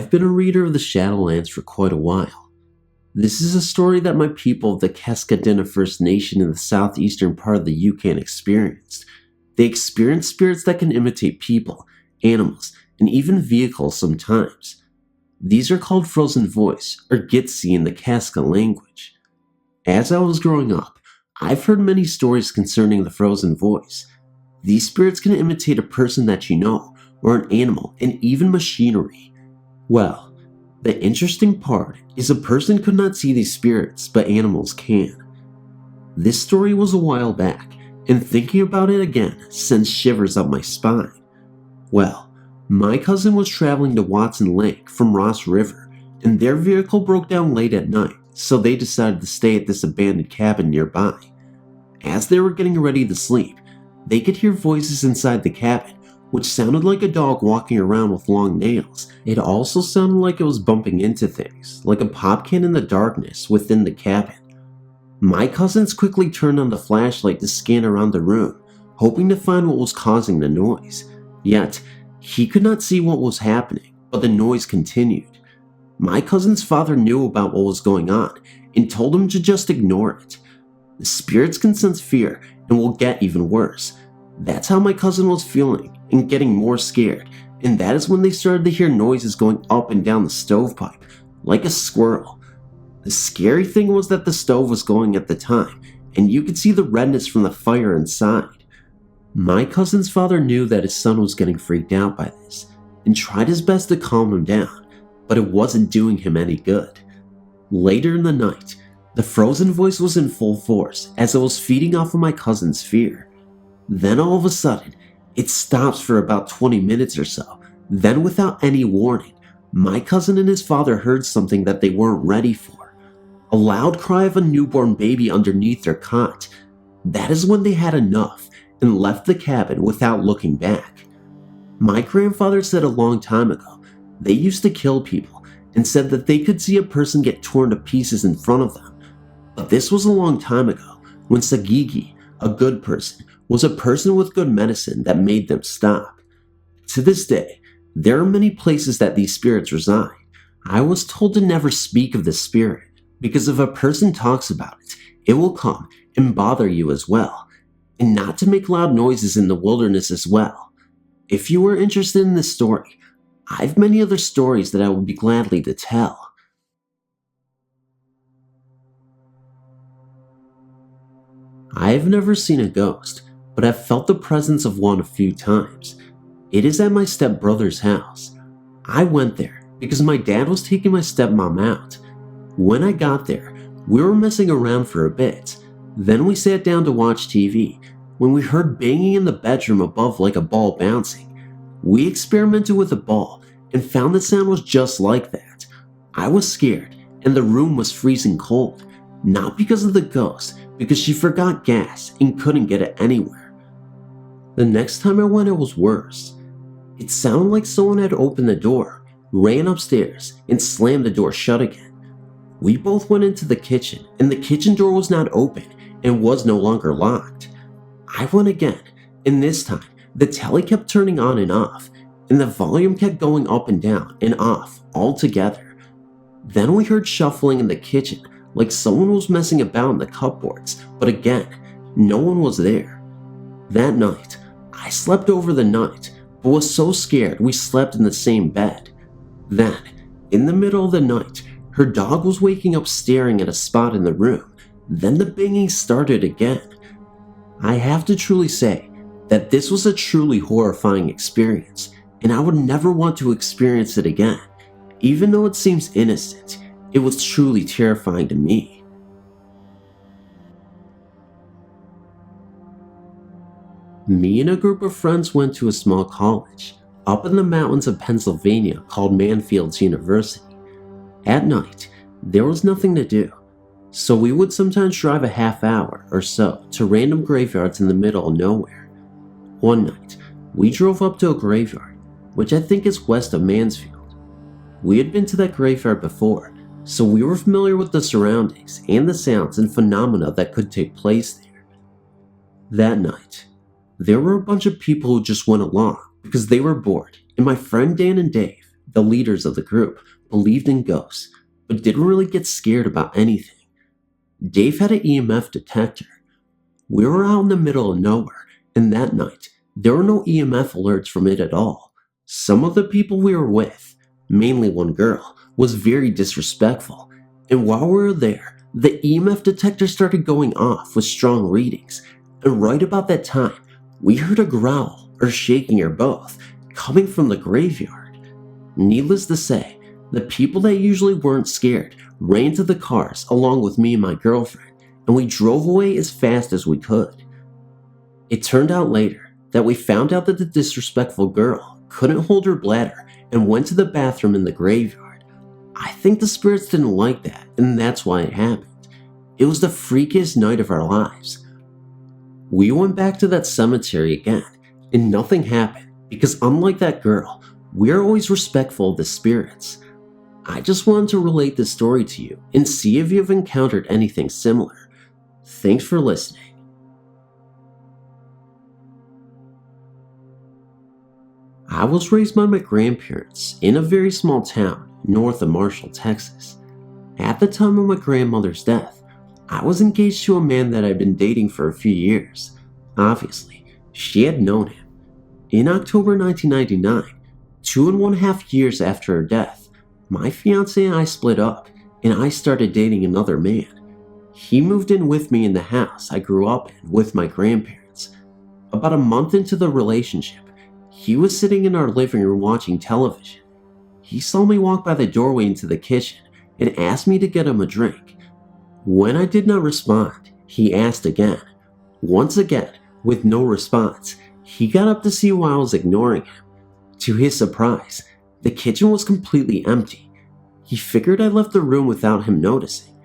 I've been a reader of the Shadowlands for quite a while. This is a story that my people of the Cascadena First Nation in the southeastern part of the Yukon experienced. They experience spirits that can imitate people, animals, and even vehicles sometimes. These are called Frozen Voice, or Gitsi in the Casca language. As I was growing up, I've heard many stories concerning the Frozen Voice. These spirits can imitate a person that you know, or an animal, and even machinery. Well, the interesting part is a person could not see these spirits, but animals can. This story was a while back, and thinking about it again sends shivers up my spine. Well, my cousin was traveling to Watson Lake from Ross River, and their vehicle broke down late at night, so they decided to stay at this abandoned cabin nearby. As they were getting ready to sleep, they could hear voices inside the cabin, which sounded like a dog walking around with long nails. It also sounded like it was bumping into things, like a pop can in the darkness within the cabin. My cousins quickly turned on the flashlight to scan around the room, hoping to find what was causing the noise. Yet, he could not see what was happening, but the noise continued. My cousin's father knew about what was going on and told him to just ignore it. The spirits can sense fear and will get even worse. That's how my cousin was feeling and getting more scared, and that is when they started to hear noises going up and down the stovepipe, like a squirrel. The scary thing was that the stove was going at the time, and you could see the redness from the fire inside. My cousin's father knew that his son was getting freaked out by this, and tried his best to calm him down, but it wasn't doing him any good. Later in the night, the Frozen Voice was in full force as it was feeding off of my cousin's fear. Then all of a sudden, it stops for about 20 minutes or so. Then without any warning, my cousin and his father heard something that they weren't ready for. A loud cry of a newborn baby underneath their cot. That is when they had enough and left the cabin without looking back. My grandfather said a long time ago, they used to kill people and said that they could see a person get torn to pieces in front of them. But this was a long time ago when Sagigi, a good person, was a person with good medicine that made them stop. To this day, there are many places that these spirits reside. I was told to never speak of this spirit, because if a person talks about it, it will come and bother you as well, and not to make loud noises in the wilderness as well. If you are interested in this story, I have many other stories that I would be gladly to tell. I have never seen a ghost, but I've felt the presence of one a few times. It is at my stepbrother's house. I went there because my dad was taking my stepmom out. When I got there, we were messing around for a bit. Then we sat down to watch TV when we heard banging in the bedroom above like a ball bouncing. We experimented with a ball and found the sound was just like that. I was scared and the room was freezing cold, not because of the ghost, because she forgot gas and couldn't get it anywhere. The next time I went, it was worse. It sounded like someone had opened the door, ran upstairs, and slammed the door shut again. We both went into the kitchen, and the kitchen door was not open and was no longer locked. I went again, and this time, the telly kept turning on and off, and the volume kept going up and down and off all together. Then we heard shuffling in the kitchen, like someone was messing about in the cupboards, but again, no one was there. That night, I slept over the night, but was so scared we slept in the same bed. Then, in the middle of the night, her dog was waking up staring at a spot in the room. Then the banging started again. I have to truly say that this was a truly horrifying experience, and I would never want to experience it again. Even though it seems innocent, it was truly terrifying to me. Me and a group of friends went to a small college up in the mountains of Pennsylvania called Manfields University. At night, there was nothing to do, so we would sometimes drive a half hour or so to random graveyards in the middle of nowhere. One night, we drove up to a graveyard, which I think is west of Mansfield. We had been to that graveyard before, so we were familiar with the surroundings and the sounds and phenomena that could take place there. That night, there were a bunch of people who just went along because they were bored, and my friend Dan and Dave, the leaders of the group, believed in ghosts, but didn't really get scared about anything. Dave had an EMF detector. We were out in the middle of nowhere, and that night, there were no EMF alerts from it at all. Some of the people we were with, mainly one girl, was very disrespectful, and while we were there, the EMF detector started going off with strong readings, and right about that time, we heard a growl, or shaking or both, coming from the graveyard. Needless to say, the people that usually weren't scared ran to the cars along with me and my girlfriend, and we drove away as fast as we could. It turned out later that we found out that the disrespectful girl couldn't hold her bladder and went to the bathroom in the graveyard. I think the spirits didn't like that, and that's why it happened. It was the freakiest night of our lives. We went back to that cemetery again, and nothing happened because unlike that girl, we're always respectful of the spirits. I just wanted to relate this story to you and see if you've encountered anything similar. Thanks for listening. I was raised by my grandparents in a very small town north of Marshall, Texas. At the time of my grandmother's death, I was engaged to a man that I'd been dating for a few years. Obviously, she had known him. In October 1999, 2.5 years after her death, my fiancé and I split up, and I started dating another man. He moved in with me in the house I grew up in with my grandparents. About a month into the relationship, he was sitting in our living room watching television. He saw me walk by the doorway into the kitchen and asked me to get him a drink. When I did not respond, he asked again. Once again, with no response, he got up to see why I was ignoring him. To his surprise, the kitchen was completely empty. He figured I left the room without him noticing.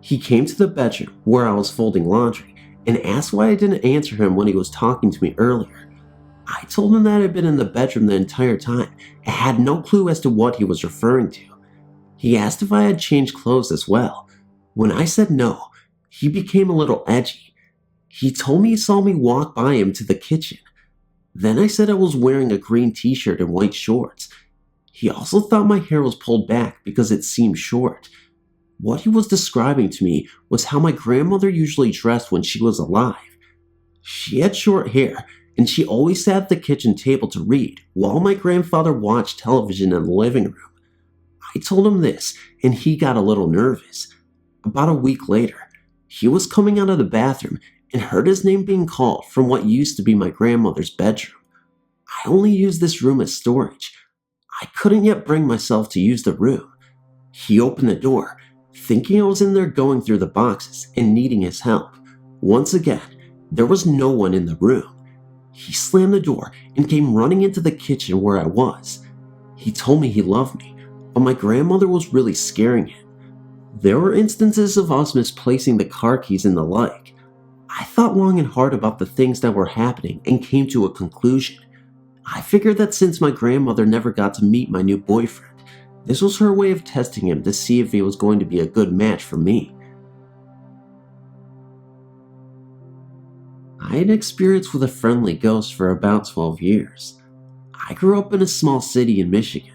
He came to the bedroom where I was folding laundry and asked why I didn't answer him when he was talking to me earlier. I told him that I'd been in the bedroom the entire time and had no clue as to what he was referring to. He asked if I had changed clothes as well. When I said no, he became a little edgy. He told me he saw me walk by him to the kitchen. Then I said I was wearing a green t-shirt and white shorts. He also thought my hair was pulled back because it seemed short. What he was describing to me was how my grandmother usually dressed when she was alive. She had short hair, and she always sat at the kitchen table to read while my grandfather watched television in the living room. I told him this, and he got a little nervous. About a week later, he was coming out of the bathroom and heard his name being called from what used to be my grandmother's bedroom. I only used this room as storage. I couldn't yet bring myself to use the room. He opened the door, thinking I was in there going through the boxes and needing his help. Once again, there was no one in the room. He slammed the door and came running into the kitchen where I was. He told me he loved me, but my grandmother was really scaring him. There were instances of us misplacing the car keys and the like. I thought long and hard about the things that were happening and came to a conclusion. I figured that since my grandmother never got to meet my new boyfriend, this was her way of testing him to see if he was going to be a good match for me. I had experience with a friendly ghost for about 12 years. I grew up in a small city in Michigan.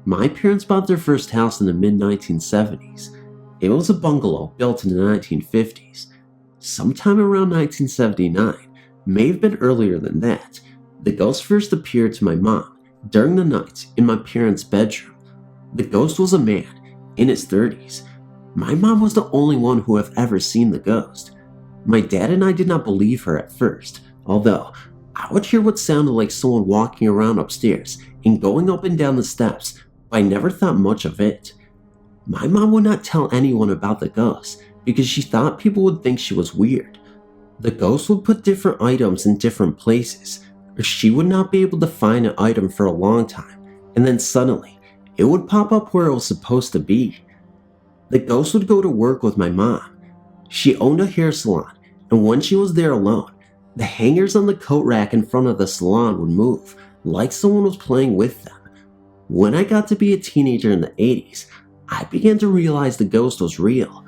My parents bought their first house in the mid-1970s. It was a bungalow built in the 1950s. Sometime around 1979, may have been earlier than that, the ghost first appeared to my mom during the night in my parents' bedroom. The ghost was a man in his 30s. My mom was the only one who have ever seen the ghost. My dad and I did not believe her at first, although I would hear what sounded like someone walking around upstairs and going up and down the steps, but I never thought much of it. My mom would not tell anyone about the ghost because she thought people would think she was weird. The ghost would put different items in different places, or she would not be able to find an item for a long time, and then suddenly, it would pop up where it was supposed to be. The ghost would go to work with my mom. She owned a hair salon, and when she was there alone, the hangers on the coat rack in front of the salon would move, like someone was playing with them. When I got to be a teenager in the 80s, I began to realize the ghost was real.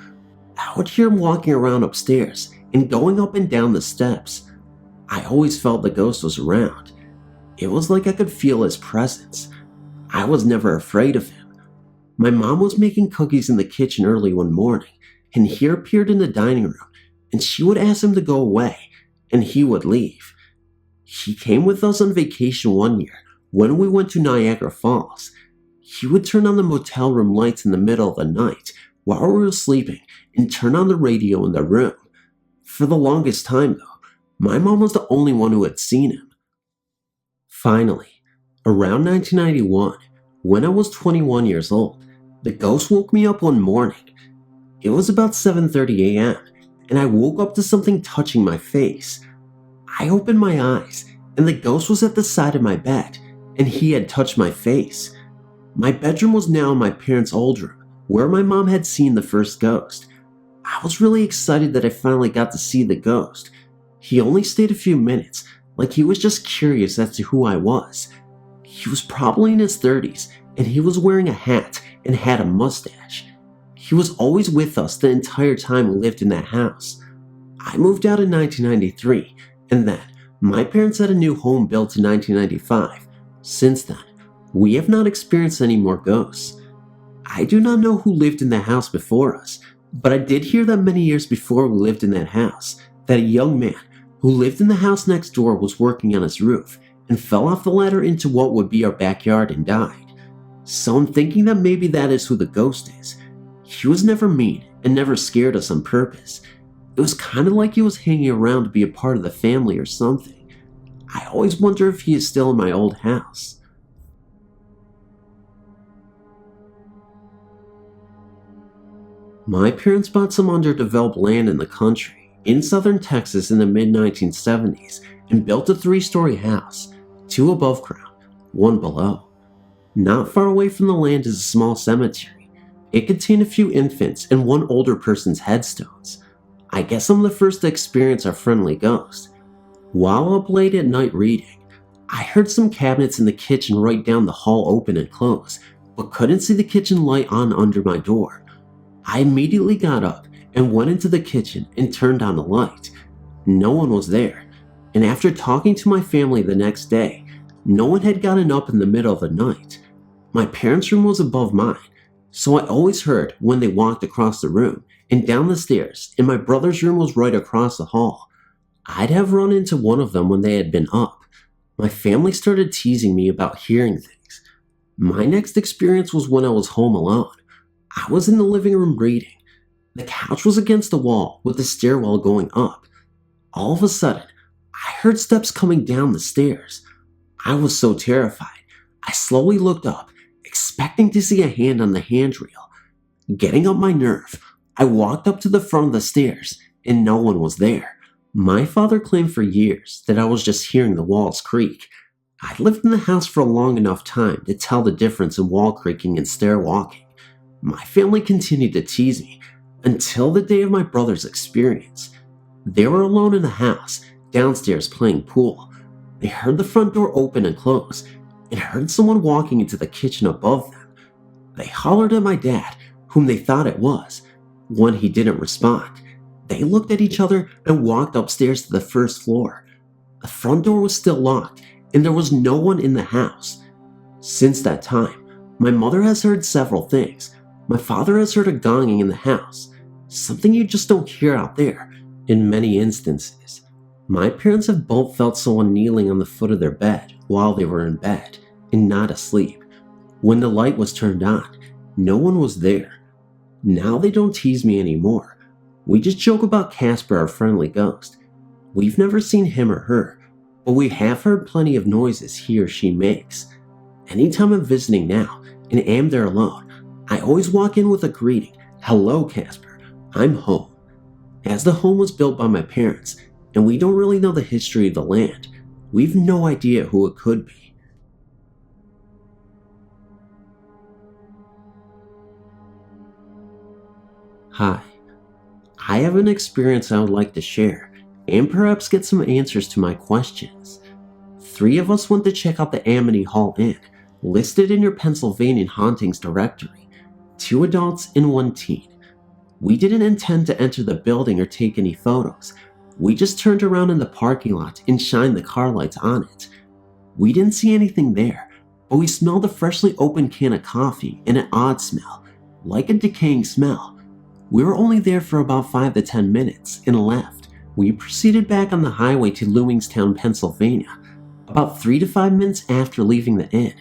I would hear him walking around upstairs and going up and down the steps. I always felt the ghost was around. It was like I could feel his presence. I was never afraid of him. My mom was making cookies in the kitchen early one morning, and he appeared in the dining room, and she would ask him to go away, and he would leave. He came with us on vacation one year when we went to Niagara Falls. He would turn on the motel room lights in the middle of the night while we were sleeping and turn on the radio in the room. For the longest time, though, my mom was the only one who had seen him. Finally, around 1991, when I was 21 years old, the ghost woke me up one morning. It was about 7:30 a.m., and I woke up to something touching my face. I opened my eyes, and the ghost was at the side of my bed, and he had touched my face. My bedroom was now in my parents' old room, where my mom had seen the first ghost. I was really excited that I finally got to see the ghost. He only stayed a few minutes, like he was just curious as to who I was. He was probably in his 30s, and he was wearing a hat and had a mustache. He was always with us the entire time we lived in that house. I moved out in 1993, and then my parents had a new home built in 1995. Since then, we have not experienced any more ghosts. I do not know who lived in the house before us, but I did hear that many years before we lived in that house, that a young man who lived in the house next door was working on his roof and fell off the ladder into what would be our backyard and died. So I'm thinking that maybe that is who the ghost is. He was never mean and never scared us on purpose. It was kind of like he was hanging around to be a part of the family or something. I always wonder if he is still in my old house. My parents bought some underdeveloped land in the country, in southern Texas in the mid-1970s, and built a 3-story house, 2 above ground, 1 below. Not far away from the land is a small cemetery. It contained a few infants and 1 older person's headstones. I guess I'm the first to experience our friendly ghost. While up late at night reading, I heard some cabinets in the kitchen right down the hall open and close, but couldn't see the kitchen light on under my door. I immediately got up and went into the kitchen and turned on the light. No one was there, and after talking to my family the next day, no one had gotten up in the middle of the night. My parents' room was above mine, so I always heard when they walked across the room and down the stairs, and my brother's room was right across the hall. I'd have run into one of them when they had been up. My family started teasing me about hearing things. My next experience was when I was home alone. I was in the living room reading. The couch was against the wall with the stairwell going up. All of a sudden, I heard steps coming down the stairs. I was so terrified. I slowly looked up, expecting to see a hand on the handrail. Getting up my nerve, I walked up to the front of the stairs, and no one was there. My father claimed for years that I was just hearing the walls creak. I'd lived in the house for a long enough time to tell the difference in wall creaking and stair walking. My family continued to tease me until the day of my brother's experience. They were alone in the house, downstairs playing pool. They heard the front door open and close, and heard someone walking into the kitchen above them. They hollered at my dad, whom they thought it was. When he didn't respond, they looked at each other and walked upstairs to the first floor. The front door was still locked, and there was no one in the house. Since that time, my mother has heard several things. My father has heard a gonging in the house, something you just don't hear out there in many instances. My parents have both felt someone kneeling on the foot of their bed while they were in bed and not asleep. When the light was turned on, no one was there. Now they don't tease me anymore. We just joke about Casper, our friendly ghost. We've never seen him or her, but we have heard plenty of noises he or she makes. Anytime I'm visiting now and am there alone, I always walk in with a greeting. Hello, Casper. I'm home. As the home was built by my parents, and we don't really know the history of the land, we've no idea who it could be. Hi. I have an experience I would like to share, and perhaps get some answers to my questions. 3 of us went to check out the Amity Hall Inn, listed in your Pennsylvania hauntings directory. 2 adults and 1 teen. We didn't intend to enter the building or take any photos. We just turned around in the parking lot and shined the car lights on it. We didn't see anything there, but we smelled a freshly opened can of coffee and an odd smell, like a decaying smell. We were only there for about 5 to 10 minutes and left. We proceeded back on the highway to Lewingstown, Pennsylvania. About 3 to 5 minutes after leaving the inn,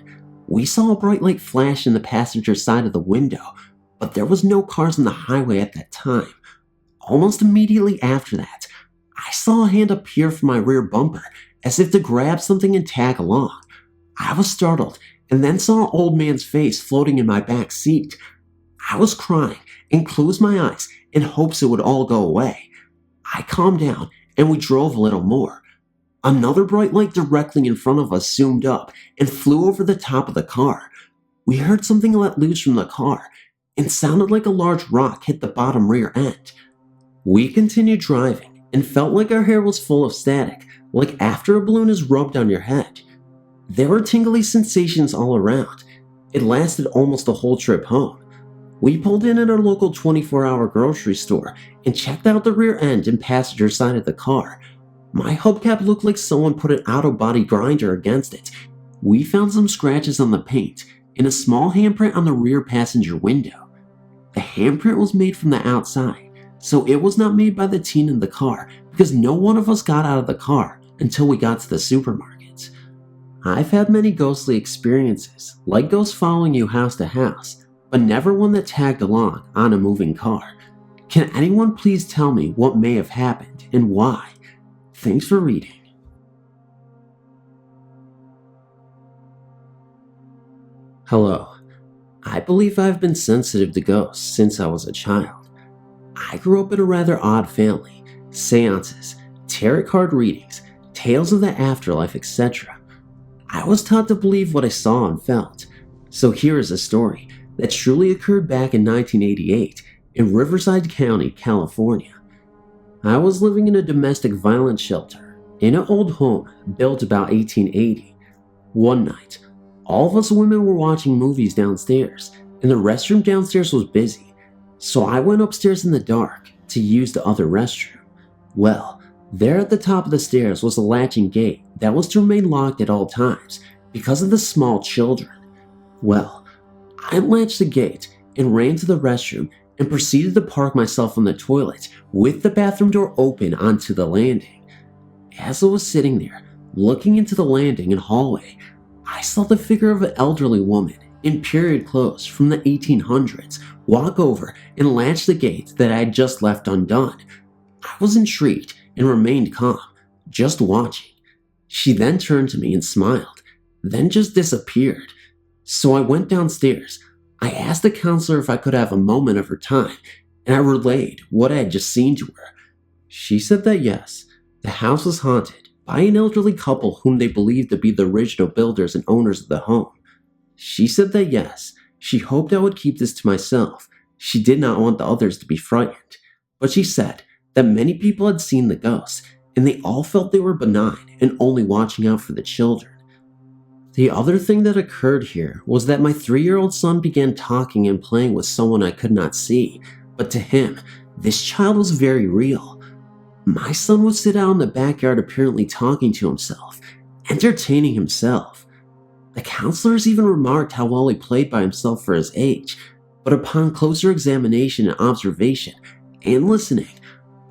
we saw a bright light flash in the passenger side of the window, but there was no cars on the highway at that time. Almost immediately after that, I saw a hand appear from my rear bumper as if to grab something and tag along. I was startled and then saw an old man's face floating in my back seat. I was crying and closed my eyes in hopes it would all go away. I calmed down and we drove a little more. Another bright light directly in front of us zoomed up and flew over the top of the car. We heard something let loose from the car and sounded like a large rock hit the bottom rear end. We continued driving and felt like our hair was full of static, like after a balloon is rubbed on your head. There were tingly sensations all around. It lasted almost the whole trip home. We pulled in at our local 24-hour grocery store and checked out the rear end and passenger side of the car. My hubcap looked like someone put an auto-body grinder against it. We found some scratches on the paint and a small handprint on the rear passenger window. The handprint was made from the outside, so it was not made by the teen in the car because no one of us got out of the car until we got to the supermarket. I've had many ghostly experiences, like ghosts following you house to house, but never one that tagged along on a moving car. Can anyone please tell me what may have happened and why? Thanks for reading. Hello. I believe I've been sensitive to ghosts since I was a child. I grew up in a rather odd family. Seances, tarot card readings, tales of the afterlife, etc. I was taught to believe what I saw and felt. So here is a story that truly occurred back in 1988 in Riverside County, California. I was living in a domestic violence shelter in an old home built about 1880. One night, all of us women were watching movies downstairs, and the restroom downstairs was busy, so I went upstairs in the dark to use the other restroom. Well, there at the top of the stairs was a latching gate that was to remain locked at all times because of the small children. Well, I unlatched the gate and ran to the restroom and proceeded to park myself on the toilet with the bathroom door open onto the landing. As I was sitting there, looking into the landing and hallway, I saw the figure of an elderly woman in period clothes from the 1800s walk over and latch the gate that I had just left undone. I was intrigued and remained calm, just watching. She then turned to me and smiled, then just disappeared. So I went downstairs. I asked the counselor if I could have a moment of her time, and I relayed what I had just seen to her. She said that yes, the house was haunted by an elderly couple whom they believed to be the original builders and owners of the home. She said that yes, she hoped I would keep this to myself. She did not want the others to be frightened, but she said that many people had seen the ghosts, and they all felt they were benign and only watching out for the children. The other thing that occurred here was that my 3-year-old son began talking and playing with someone I could not see, but to him, this child was very real. My son would sit out in the backyard apparently talking to himself, entertaining himself. The counselors even remarked how well he played by himself for his age, but upon closer examination and observation and listening,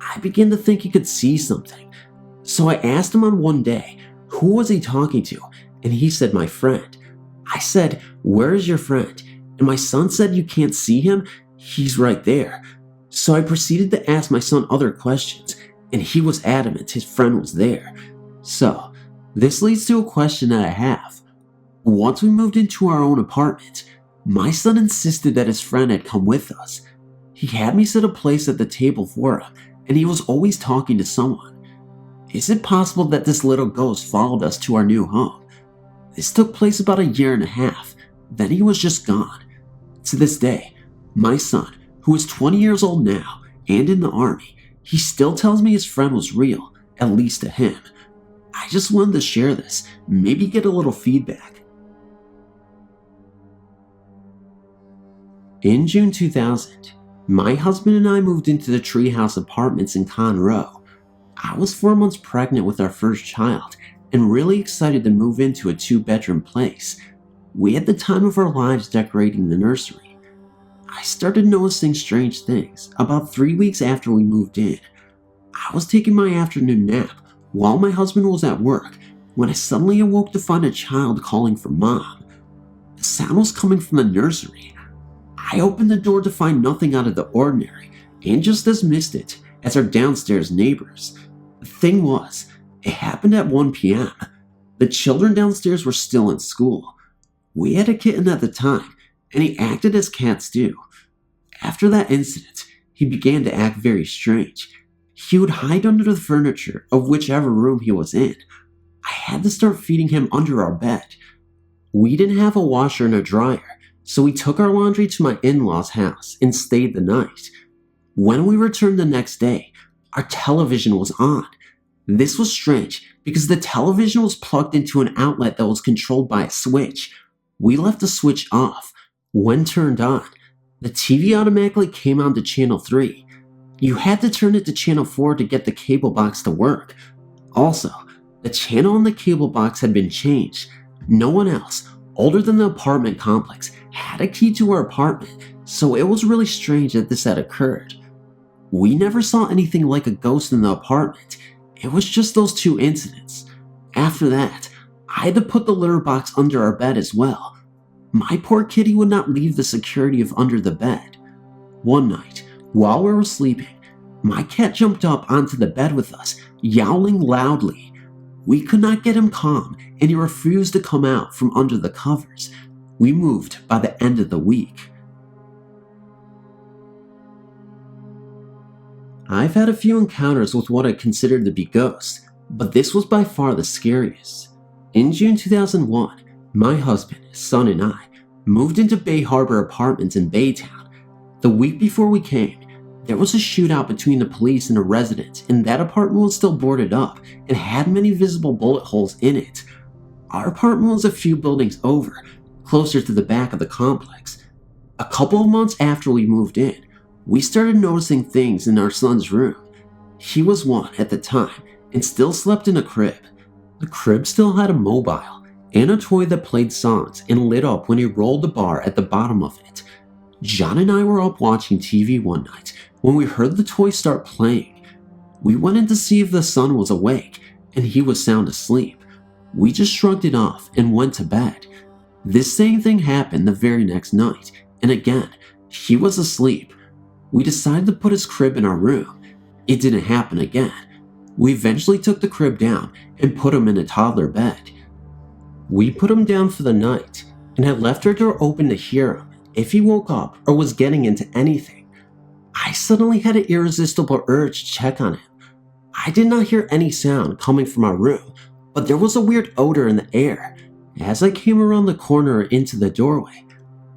I began to think he could see something. So I asked him on one day, who was he talking to? And he said, my friend. I said, where is your friend? And my son said, you can't see him? He's right there. So I proceeded to ask my son other questions, and he was adamant his friend was there. So, this leads to a question that I have. Once we moved into our own apartment, my son insisted that his friend had come with us. He had me set a place at the table for him, and he was always talking to someone. Is it possible that this little ghost followed us to our new home? This took place about 1.5 years, then he was just gone. To this day, my son, who is 20 years old now and in the army, he still tells me his friend was real, at least to him. I just wanted to share this, maybe get a little feedback. In June 2000, my husband and I moved into the Treehouse Apartments in Conroe. I was 4 months pregnant with our first child and really excited to move into a 2-bedroom place. we had the time of our lives decorating the nursery. I started noticing strange things about 3 weeks after we moved in. I was taking my afternoon nap while my husband was at work when I suddenly awoke to find a child calling for mom. The sound was coming from the nursery. I opened the door to find nothing out of the ordinary and just dismissed it as our downstairs neighbors. The thing was, it happened at 1 p.m. The children downstairs were still in school. We had a kitten at the time, and he acted as cats do. After that incident, he began to act very strange. He would hide under the furniture of whichever room he was in. I had to start feeding him under our bed. We didn't have a washer and a dryer, so we took our laundry to my in-laws' house and stayed the night. When we returned the next day, our television was on. This was strange because the television was plugged into an outlet that was controlled by a switch. We left the switch off. When turned on, the TV automatically came on to channel 3. You had to turn it to channel 4 to get the cable box to work. Also, the channel on the cable box had been changed. No one else, older than the apartment complex, had a key to our apartment, so it was really strange that this had occurred. We never saw anything like a ghost in the apartment. It was just those 2 incidents. After that, I had to put the litter box under our bed as well. My poor kitty would not leave the security of under the bed. One night, while we were sleeping, my cat jumped up onto the bed with us, yowling loudly. We could not get him calm, and he refused to come out from under the covers. We moved by the end of the week. I've had a few encounters with what I considered to be ghosts, but this was by far the scariest. In June 2001, my husband, son, and I moved into Bay Harbor Apartments in Baytown. The week before we came, there was a shootout between the police and a resident, and that apartment was still boarded up and had many visible bullet holes in it. Our apartment was a few buildings over, closer to the back of the complex. A couple of months after we moved in, we started noticing things in our son's room. He was 1 at the time and still slept in a crib. The crib still had a mobile and a toy that played songs and lit up when he rolled the bar at the bottom of it. John and I were up watching TV one night when we heard the toy start playing. We went in to see if the son was awake, and he was sound asleep. We just shrugged it off and went to bed. This same thing happened the very next night, and again, he was asleep. We decided to put his crib in our room. It didn't happen again. We eventually took the crib down and put him in a toddler bed. We put him down for the night and had left our door open to hear him if he woke up or was getting into anything. I suddenly had an irresistible urge to check on him. I did not hear any sound coming from our room, but there was a weird odor in the air. As I came around the corner into the doorway,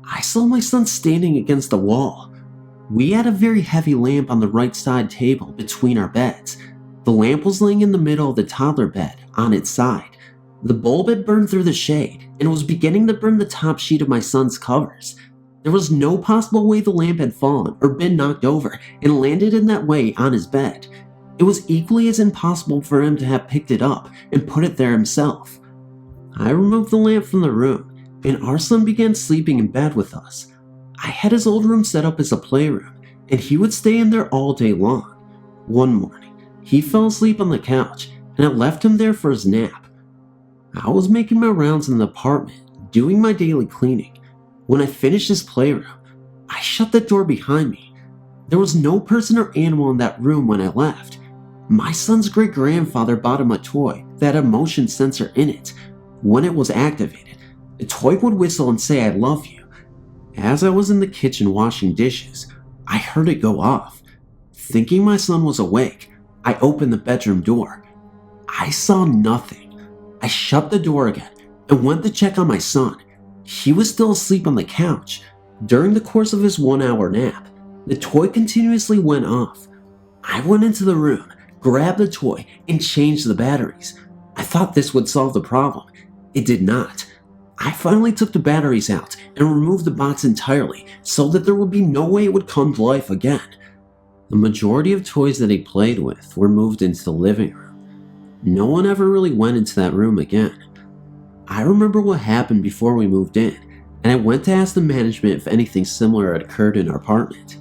I saw my son standing against the wall. We had a very heavy lamp on the right side table between our beds. The lamp was laying in the middle of the toddler bed on its side. The bulb had burned through the shade and was beginning to burn the top sheet of my son's covers. There was no possible way the lamp had fallen or been knocked over and landed in that way on his bed. It was equally as impossible for him to have picked it up and put it there himself. I removed the lamp from the room, and our son began sleeping in bed with us. I had his old room set up as a playroom, and he would stay in there all day long. One morning, he fell asleep on the couch, and I left him there for his nap. I was making my rounds in the apartment, doing my daily cleaning. When I finished his playroom, I shut the door behind me. There was no person or animal in that room when I left. My son's great-grandfather bought him a toy that had a motion sensor in it. When it was activated, the toy would whistle and say, "I love you." As I was in the kitchen washing dishes, I heard it go off. Thinking my son was awake, I opened the bedroom door. I saw nothing. I shut the door again and went to check on my son. He was still asleep on the couch. During the course of his 1-hour nap, the toy continuously went off. I went into the room, grabbed the toy, and changed the batteries. I thought this would solve the problem. It did not. I finally took the batteries out and removed the box entirely so that there would be no way it would come to life again. The majority of toys that he played with were moved into the living room. No one ever really went into that room again. I remember what happened before we moved in, and I went to ask the management if anything similar had occurred in our apartment.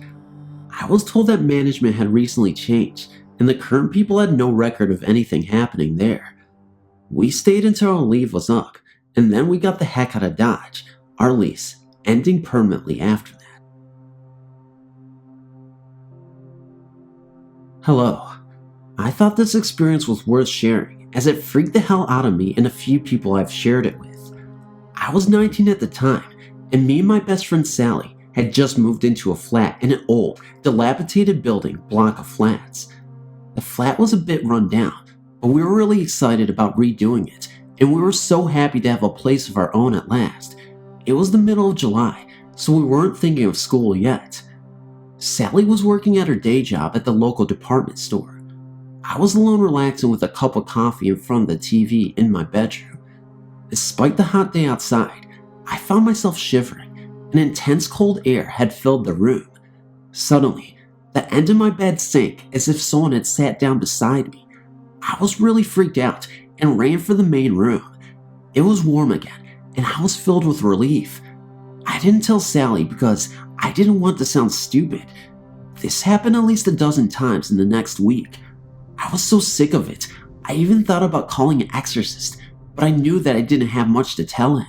I was told that management had recently changed, and the current people had no record of anything happening there. We stayed until our leave was up, and then we got the heck out of Dodge, our lease ending permanently after that. Hello. I thought this experience was worth sharing, as it freaked the hell out of me and a few people I've shared it with. I was 19 at the time, and me and my best friend Sally had just moved into a flat in an old, dilapidated building block of flats. The flat was a bit run down, but we were really excited about redoing it, and we were so happy to have a place of our own at last. It was the middle of July, so we weren't thinking of school yet. Sally was working at her day job at the local department store. I was alone relaxing with a cup of coffee in front of the TV in my bedroom. Despite the hot day outside, I found myself shivering. An intense cold air had filled the room. Suddenly, the end of my bed sank as if someone had sat down beside me. I was really freaked out and ran for the main room. It was warm again, and I was filled with relief. I didn't tell Sally because I didn't want to sound stupid. This happened at least a dozen times in the next week. I was so sick of it, I even thought about calling an exorcist, but I knew that I didn't have much to tell him.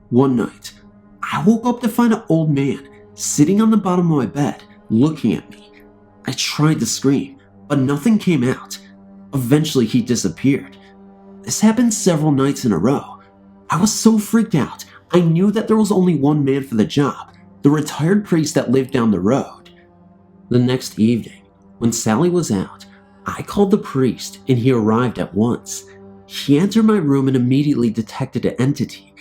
One night, I woke up to find an old man sitting on the bottom of my bed, looking at me. I tried to scream, but nothing came out. Eventually, he disappeared. This happened several nights in a row. I was so freaked out, I knew that there was only one man for the job, the retired priest that lived down the road. The next evening, when Sally was out, I called the priest and he arrived at once. He entered my room and immediately detected an entity.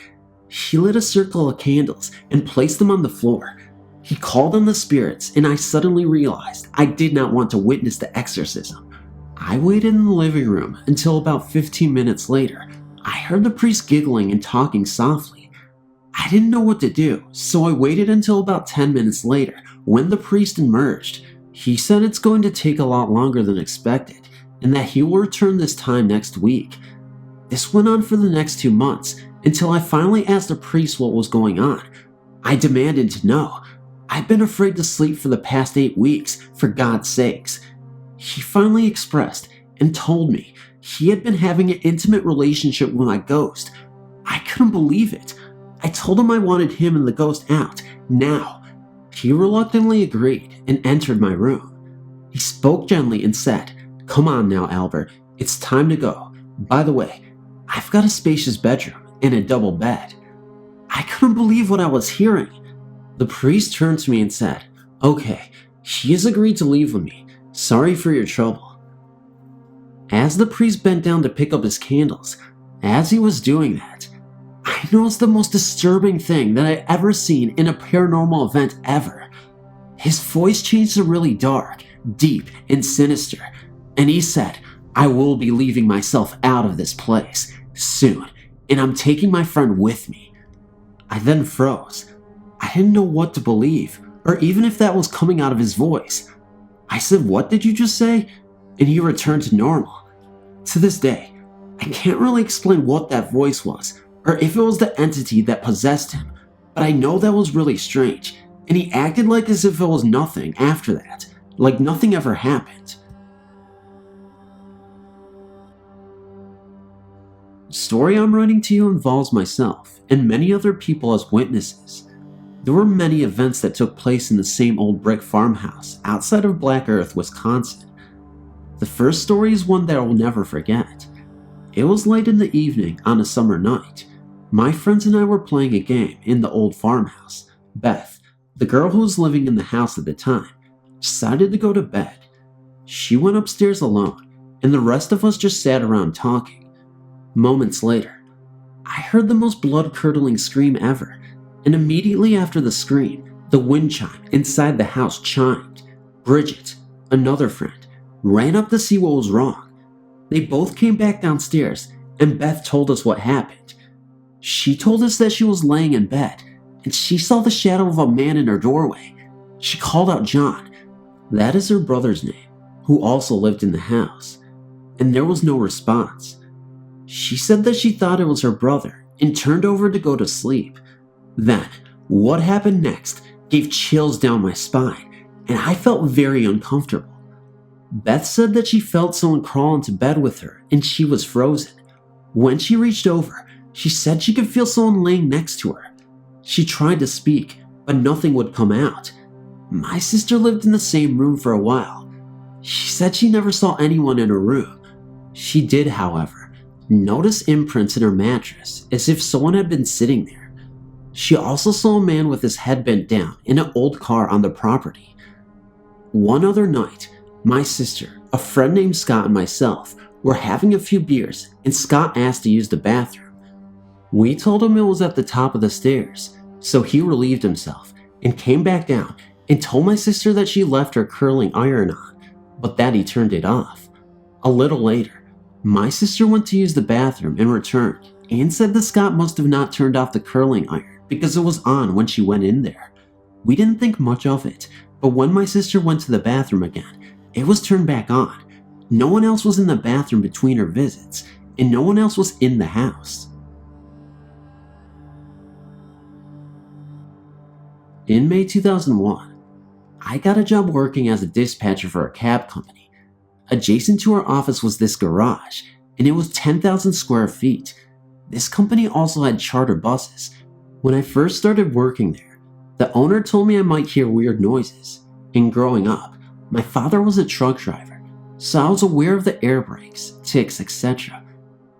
He lit a circle of candles and placed them on the floor. He called on the spirits, and I suddenly realized I did not want to witness the exorcism. I waited in the living room until about 15 minutes later. I heard the priest giggling and talking softly. I didn't know what to do, so I waited until about 10 minutes later when the priest emerged. He said it's going to take a lot longer than expected, and that he will return this time next week. This went on for the next 2 months, until I finally asked the priest what was going on. I demanded to know. I've been afraid to sleep for the past 8 weeks, for God's sakes. He finally expressed and told me he had been having an intimate relationship with my ghost. I couldn't believe it. I told him I wanted him and the ghost out, now. He reluctantly agreed and entered my room. He spoke gently and said, "Come on now, Albert, it's time to go. By the way, I've got a spacious bedroom and a double bed." I couldn't believe what I was hearing. The priest turned to me and said, "Okay, he has agreed to leave with me. Sorry for your trouble." As the priest bent down to pick up his candles, as he was doing that, I noticed the most disturbing thing that I'd ever seen in a paranormal event ever. His voice changed to really dark, deep, and sinister, and he said, "I will be leaving myself out of this place soon, and I'm taking my friend with me." I then froze. I didn't know what to believe, or even if that was coming out of his voice. I said, "What did you just say?" And he returned to normal. To this day, I can't really explain what that voice was, or if it was the entity that possessed him, but I know that was really strange, and he acted like as if it was nothing after that, like nothing ever happened. The story I'm writing to you involves myself and many other people as witnesses. There were many events that took place in the same old brick farmhouse outside of Black Earth, Wisconsin. The first story is one that I will never forget. It was late in the evening on a summer night. My friends and I were playing a game in the old farmhouse. Beth, the girl who was living in the house at the time, decided to go to bed. She went upstairs alone, and the rest of us just sat around talking. Moments later, I heard the most blood-curdling scream ever, and immediately after the scream, the wind chime inside the house chimed. Bridget, another friend, ran up to see what was wrong. They both came back downstairs, and Beth told us what happened. She told us that she was laying in bed, and she saw the shadow of a man in her doorway. She called out John, that is her brother's name, who also lived in the house, and there was no response. She said that she thought it was her brother and turned over to go to sleep. Then, what happened next gave chills down my spine, and I felt very uncomfortable. Beth said that she felt someone crawl into bed with her and she was frozen. When she reached over, she said she could feel someone laying next to her. She tried to speak, but nothing would come out. My sister lived in the same room for a while. She said she never saw anyone in her room. She did, however, notice imprints in her mattress as if someone had been sitting there. She also saw a man with his head bent down in an old car on the property. One other night, my sister, a friend named Scott, and myself were having a few beers, and Scott asked to use the bathroom. We told him it was at the top of the stairs, so he relieved himself and came back down and told my sister that she left her curling iron on, but that he turned it off. A little later, my sister went to use the bathroom and returned and said that Scott must have not turned off the curling iron because it was on when she went in there. We didn't think much of it, but when my sister went to the bathroom again, it was turned back on. No one else was in the bathroom between her visits, and no one else was in the house. In May 2001, I got a job working as a dispatcher for a cab company. Adjacent to our office was this garage, and it was 10,000 square feet. This company also had charter buses. When I first started working there, the owner told me I might hear weird noises. And growing up, my father was a truck driver, so I was aware of the air brakes, ticks, etc.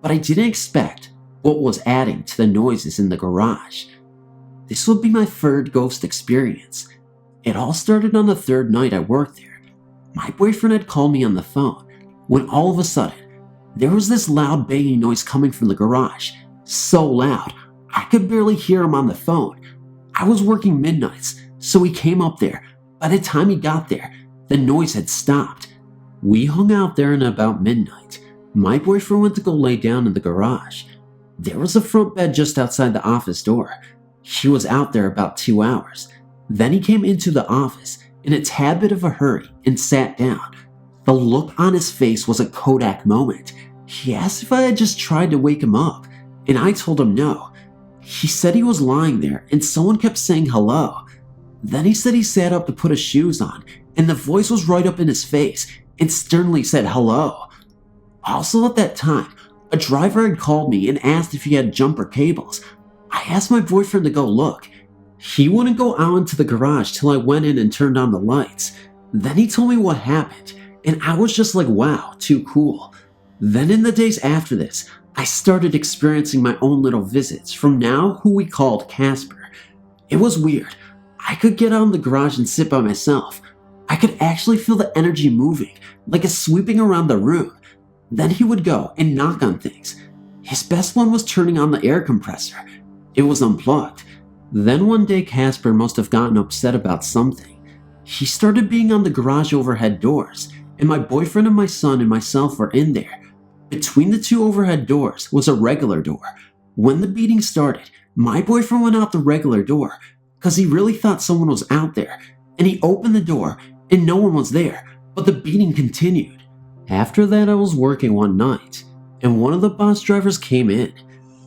But I didn't expect what was adding to the noises in the garage. This would be my third ghost experience. It all started on the third night I worked there. My boyfriend had called me on the phone when all of a sudden, there was this loud banging noise coming from the garage. So loud, I could barely hear him on the phone. I was working midnights, so he came up there. By the time he got there, the noise had stopped. We hung out there and about midnight, my boyfriend went to go lay down in the garage. There was a front bed just outside the office door. He was out there about 2 hours. Then he came into the office in a tad bit of a hurry and sat down. The look on his face was a Kodak moment. He asked if I had just tried to wake him up, and I told him no. He said he was lying there and someone kept saying hello. Then he said he sat up to put his shoes on, and the voice was right up in his face and sternly said hello. Also at that time, a driver had called me and asked if he had jumper cables. I asked my boyfriend to go look. He wouldn't go out into the garage till I went in and turned on the lights. Then he told me what happened, and I was just like, wow, too cool. Then in the days after this, I started experiencing my own little visits from now who we called Casper. It was weird. I could get out in the garage and sit by myself. I could actually feel the energy moving, like it's sweeping around the room. Then he would go and knock on things. His best one was turning on the air compressor. It was unplugged. Then one day Casper must have gotten upset about something. He started being on the garage overhead doors, and my boyfriend and my son and myself were in there. Between the two overhead doors was a regular door. When the beating started, my boyfriend went out the regular door because he really thought someone was out there, and he opened the door and no one was there, but the beating continued. After that, I was working one night, and one of the bus drivers came in.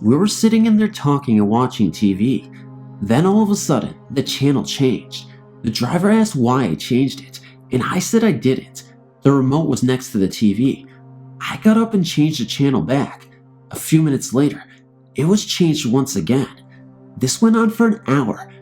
We were sitting in there talking and watching TV. Then all of a sudden, the channel changed. The driver asked why I changed it, and I said I didn't. The remote was next to the TV. I got up and changed the channel back. A few minutes later, it was changed once again. This went on for an hour.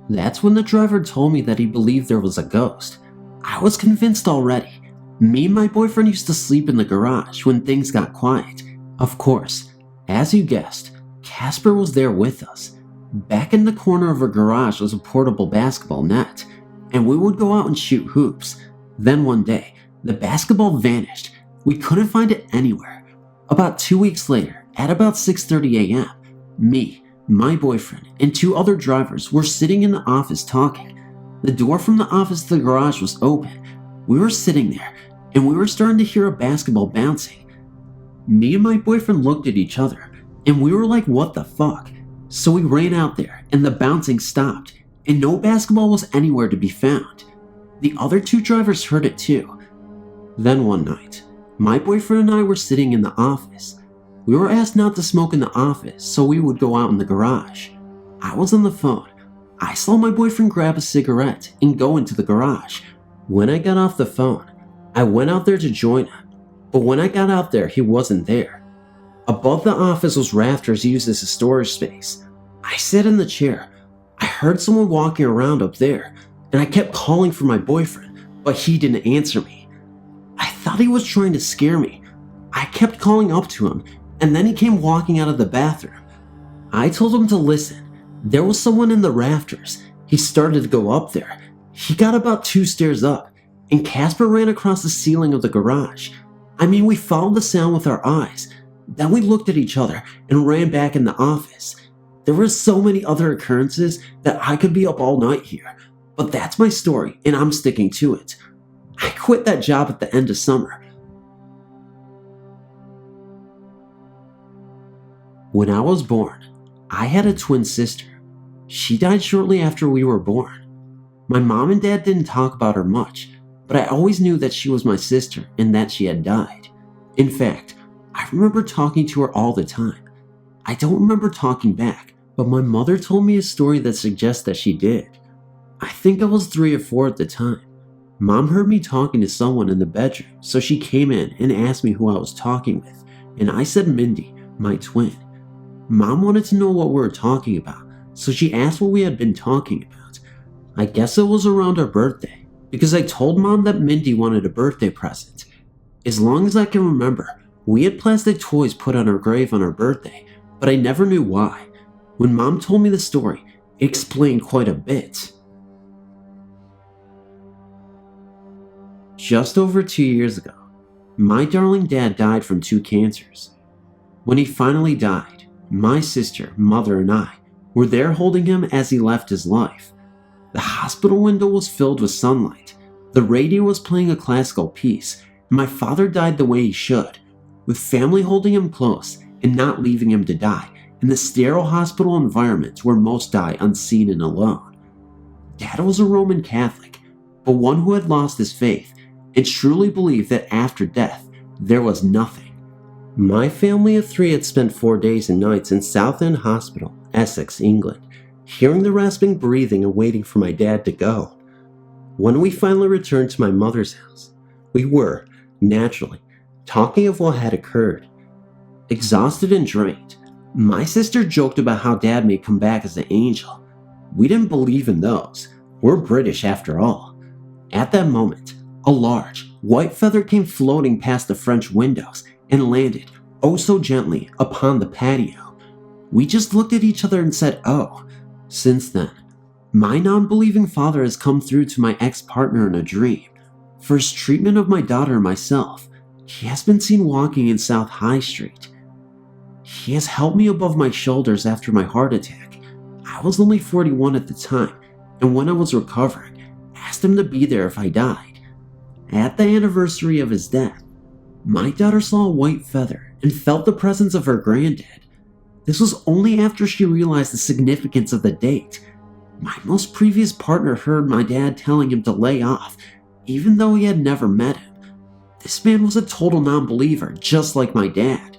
That's when the driver told me that he believed there was a ghost. I was convinced already. Me and my boyfriend used to sleep in the garage when things got quiet. Of course, as you guessed, Casper was there with us. Back in the corner of our garage was a portable basketball net, and we would go out and shoot hoops. Then one day, the basketball vanished. We couldn't find it anywhere. About 2 weeks later, at about 6:30 a.m., me, my boyfriend, and 2 other drivers were sitting in the office talking. The door from the office to the garage was open. We were sitting there, and we were starting to hear a basketball bouncing. Me and my boyfriend looked at each other, and we were like, what the fuck? So we ran out there, and the bouncing stopped, and no basketball was anywhere to be found. The other 2 drivers heard it too. Then one night, my boyfriend and I were sitting in the office. We were asked not to smoke in the office, so we would go out in the garage. I was on the phone. I saw my boyfriend grab a cigarette and go into the garage. When I got off the phone, I went out there to join him, but when I got out there, he wasn't there. Above the office was rafters used as a storage space. I sat in the chair. I heard someone walking around up there, and I kept calling for my boyfriend, but he didn't answer me. I thought he was trying to scare me. I kept calling up to him, and then he came walking out of the bathroom. I told him to listen. There was someone in the rafters. He started to go up there. He got about 2 stairs up, and Casper ran across the ceiling of the garage. We followed the sound with our eyes. Then we looked at each other and ran back in the office. There were so many other occurrences that I could be up all night here, but that's my story and I'm sticking to it. I quit that job at the end of summer. When I was born, I had a twin sister. She died shortly after we were born. My mom and dad didn't talk about her much, but I always knew that she was my sister and that she had died. In fact, I remember talking to her all the time. I don't remember talking back, but my mother told me a story that suggests that she did. I think I was 3 or 4 at the time. Mom heard me talking to someone in the bedroom, so she came in and asked me who I was talking with, and I said Mindy, my twin. Mom wanted to know what we were talking about, so she asked what we had been talking about. I guess it was around our birthday, because I told Mom that Mindy wanted a birthday present. As long as I can remember, we had plastic toys put on our grave on our birthday, but I never knew why. When Mom told me the story, it explained quite a bit. Just over 2 years ago, my darling dad died from 2 cancers. When he finally died, my sister, mother, and I were there holding him as he left his life. The hospital window was filled with sunlight. The radio was playing a classical piece, and my father died the way he should, with family holding him close and not leaving him to die in the sterile hospital environment where most die unseen and alone. Dad was a Roman Catholic, but one who had lost his faith and truly believed that after death there was nothing. My family of 3 had spent 4 days and nights in Southend Hospital, Essex, England, hearing the rasping breathing and waiting for my dad to go. When we finally returned to my mother's house, we were, naturally, talking of what had occurred. Exhausted and drained, my sister joked about how Dad may come back as an angel. We didn't believe in those. We're British after all. At that moment, a large, white feather came floating past the French windows and landed, oh so gently, upon the patio. We just looked at each other and said, oh. Since then, my non-believing father has come through to my ex-partner in a dream. For his treatment of my daughter and myself, he has been seen walking in South High Street. He has held me above my shoulders after my heart attack. I was only 41 at the time, and when I was recovering, asked him to be there if I died. At the anniversary of his death, my daughter saw a white feather and felt the presence of her granddad. This was only after she realized the significance of the date. My most previous partner heard my dad telling him to lay off, even though he had never met him. This man was a total non-believer, just like my dad.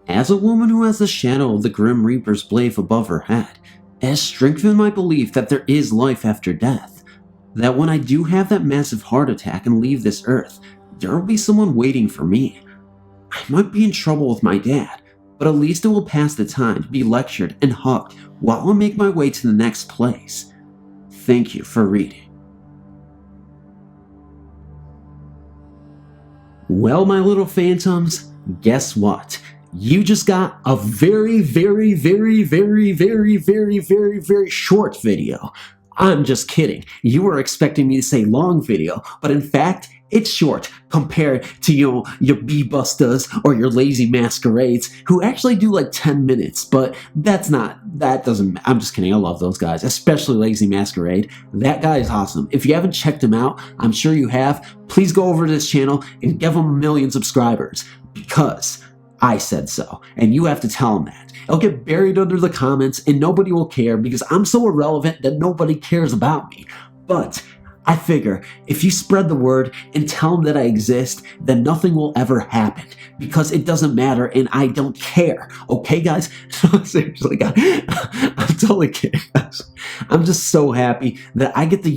As a woman who has the shadow of the Grim Reaper's blade above her head, it has strengthened my belief that there is life after death. That when I do have that massive heart attack and leave this earth, there will be someone waiting for me. I might be in trouble with my dad, but at least it will pass the time to be lectured and hugged while I make my way to the next place. Thank you for reading. Well, my little phantoms, guess what? You just got a very short video. I'm just kidding. You were expecting me to say long video, but in fact, it's short compared to your B-busters or your lazy masquerades who actually do like 10 minutes, but I'm just kidding. I love those guys, especially Lazy Masquerade. That guy is awesome. If you haven't checked him out, I'm sure you have. Please go over to this channel and give him 1 million subscribers because I said so, and you have to tell him that. It'll get buried under the comments and nobody will care because I'm so irrelevant that nobody cares about me. But I figure if you spread the word and tell them that I exist, then nothing will ever happen because it doesn't matter and I don't care. Okay, guys? Seriously, guys, I'm totally kidding, guys. I'm just so happy that I get the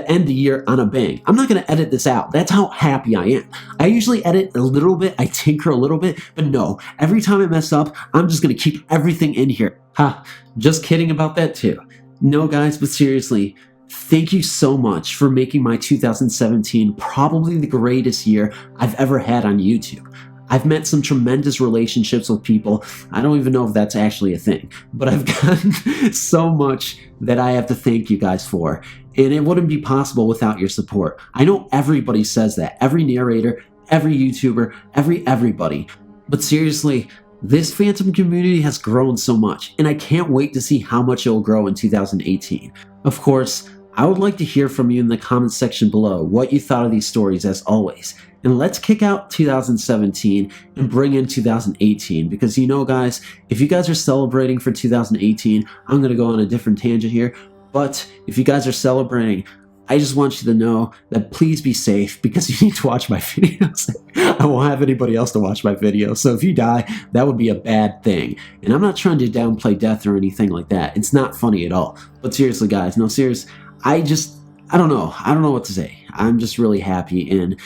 end of the year on a bang. I'm not going to edit this out. That's how happy I am. I usually edit a little bit. I tinker a little bit, but no, every time I mess up, I'm just going to keep everything in here. Ha, just kidding about that too. No, guys, but seriously, thank you so much for making my 2017 probably the greatest year I've ever had on YouTube. I've met some tremendous relationships with people. I don't even know if that's actually a thing, but I've gotten so much that I have to thank you guys for, and it wouldn't be possible without your support. I know everybody says that, every narrator, every YouTuber, everybody, but seriously, this Phantom community has grown so much, and I can't wait to see how much it will grow in 2018. Of course, I would like to hear from you in the comments section below what you thought of these stories as always. And let's kick out 2017 and bring in 2018 because you know guys, if you guys are celebrating for 2018, I'm going to go on a different tangent here, but if you guys are celebrating, I just want you to know that please be safe because you need to watch my videos. I won't have anybody else to watch my videos, so if you die, that would be a bad thing. And I'm not trying to downplay death or anything like that. It's not funny at all. But seriously guys, no serious, I don't know. I don't know what to say. I'm just really happy. And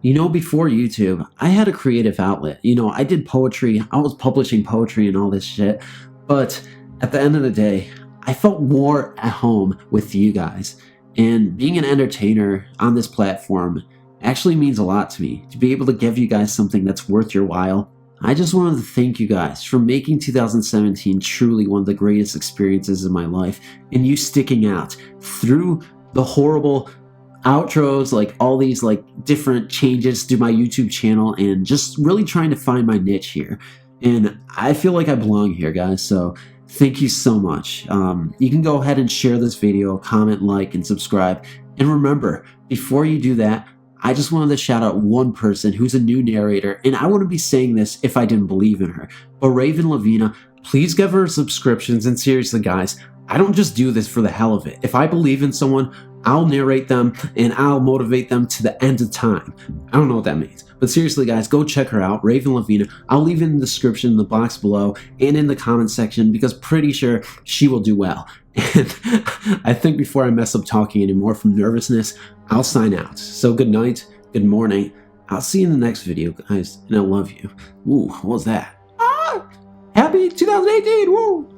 you know, before YouTube, I had a creative outlet. You know, I did poetry. I was publishing poetry and all this shit. But at the end of the day, I felt more at home with you guys. And being an entertainer on this platform actually means a lot to me. To be able to give you guys something that's worth your while. I just wanted to thank you guys for making 2017 truly one of the greatest experiences in my life. And you sticking out through the horrible outros, like all these like different changes to my YouTube channel and just really trying to find my niche here. And I feel like I belong here, guys. So thank you so much. You can go ahead and share this video, comment, like, and subscribe. And remember, before you do that, I just wanted to shout out one person who's a new narrator, and I wouldn't be saying this if I didn't believe in her. But Raven Lavina, please give her subscriptions, and seriously guys, I don't just do this for the hell of it. If I believe in someone, I'll narrate them and I'll motivate them to the end of time. I don't know what that means. But seriously guys, go check her out, Raven Lavina. I'll leave it in the description in the box below and in the comment section because pretty sure she will do well. And I think before I mess up talking anymore from nervousness, I'll sign out. So good night, good morning. I'll see you in the next video, guys, and I love you. Ooh, what was that? Ah! Happy 2018, woo!